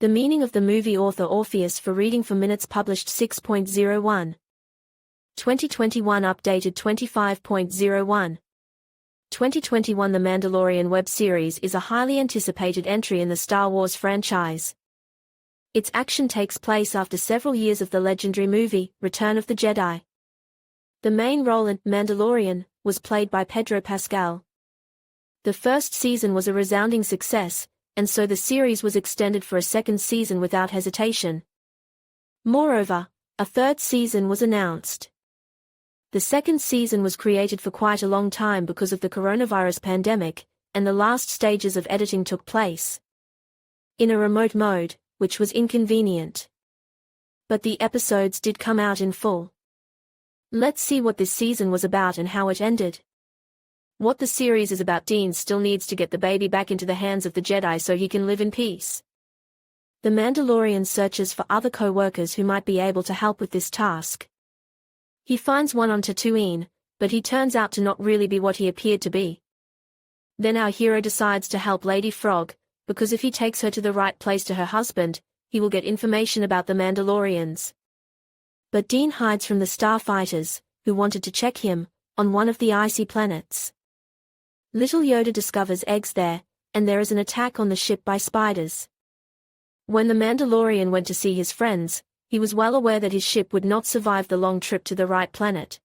The meaning of the movie author Orpheus for reading for minutes published 6.01. 2021 updated 25.01. 2021 The Mandalorian web series is a highly anticipated entry in the Star Wars franchise. Its action takes place after several years of the legendary movie, Return of the Jedi. The main role in Mandalorian was played by Pedro Pascal. The first season was a resounding success, and so the series was extended for a second season without hesitation. Moreover, a third season was announced. The second season was created for quite a long time because of the coronavirus pandemic, and the last stages of editing took place in a remote mode, which was inconvenient. But the episodes did come out in full. Let's see what this season was about and how it ended. What the series is about: Dean still needs to get the baby back into the hands of the Jedi so he can live in peace. The Mandalorian searches for other co-workers who might be able to help with this task. He finds one on Tatooine, but he turns out to not really be what he appeared to be. Then our hero decides to help Lady Frog, because if he takes her to the right place to her husband, he will get information about the Mandalorians. But Dean hides from the starfighters, who wanted to check him, on one of the icy planets. Little Yoda discovers eggs there, and there is an attack on the ship by spiders. When the Mandalorian went to see his friends, he was well aware that his ship would not survive the long trip to the right planet.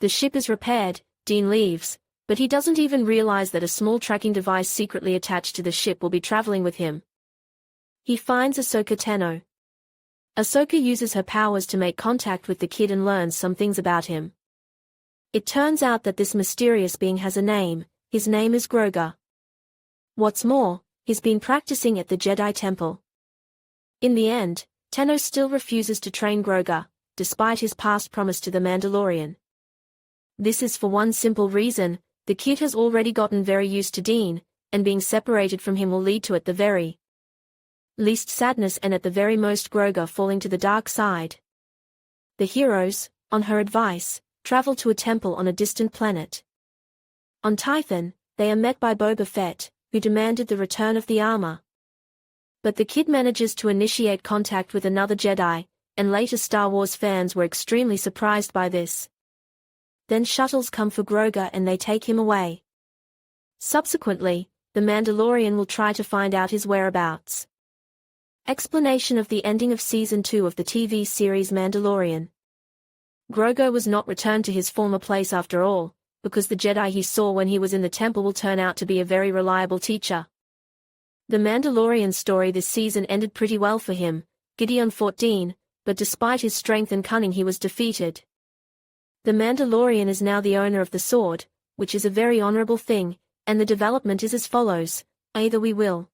The ship is repaired, Dean leaves, but he doesn't even realize that a small tracking device secretly attached to the ship will be traveling with him. He finds Ahsoka Tano. Ahsoka uses her powers to make contact with the kid and learns some things about him. It turns out that this mysterious being has a name. His name is Grogu. What's more, he's been practicing at the Jedi Temple. In the end, Tano still refuses to train Grogu, despite his past promise to the Mandalorian. This is for one simple reason: the kid has already gotten very used to Dean, and being separated from him will lead to at the very least sadness and at the very most Grogu falling to the dark side. The heroes, on her advice, travel to a temple on a distant planet. On Tython, they are met by Boba Fett, who demanded the return of the armor. But the kid manages to initiate contact with another Jedi, and later Star Wars fans were extremely surprised by this. Then shuttles come for Grogu and they take him away. Subsequently, the Mandalorian will try to find out his whereabouts. Explanation of the ending of Season 2 of the TV series Mandalorian. Grogu was not returned to his former place after all, because the Jedi he saw when he was in the temple will turn out to be a very reliable teacher. The Mandalorian story this season ended pretty well for him. Gideon fought Dean, but despite his strength and cunning he was defeated. The Mandalorian is now the owner of the sword, which is a very honorable thing, and the development is as follows: either we will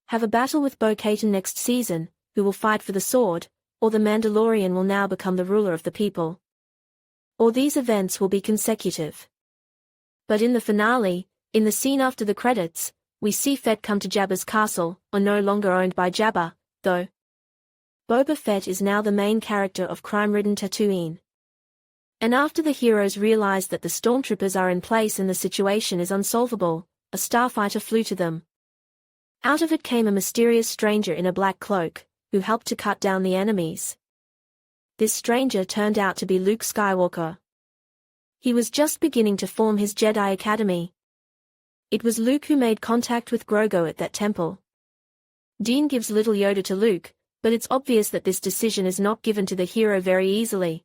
have a battle with Bo-Katan next season, who will fight for the sword, or the Mandalorian will now become the ruler of the people. Or these events will be consecutive. But in the finale, in the scene after the credits, we see Fett come to Jabba's castle, no longer owned by Jabba, though. Boba Fett is now the main character of crime-ridden Tatooine. And after the heroes realize that the stormtroopers are in place and the situation is unsolvable, a starfighter flew to them. Out of it came a mysterious stranger in a black cloak, who helped to cut down the enemies. This stranger turned out to be Luke Skywalker. He was just beginning to form his Jedi Academy. It was Luke who made contact with Grogu at that temple. Dean gives little Yoda to Luke, but it's obvious that this decision is not given to the hero very easily.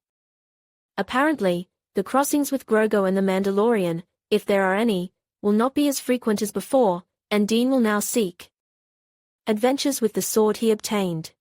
Apparently, the crossings with Grogu and the Mandalorian, if there are any, will not be as frequent as before, and Dean will now seek adventures with the sword he obtained.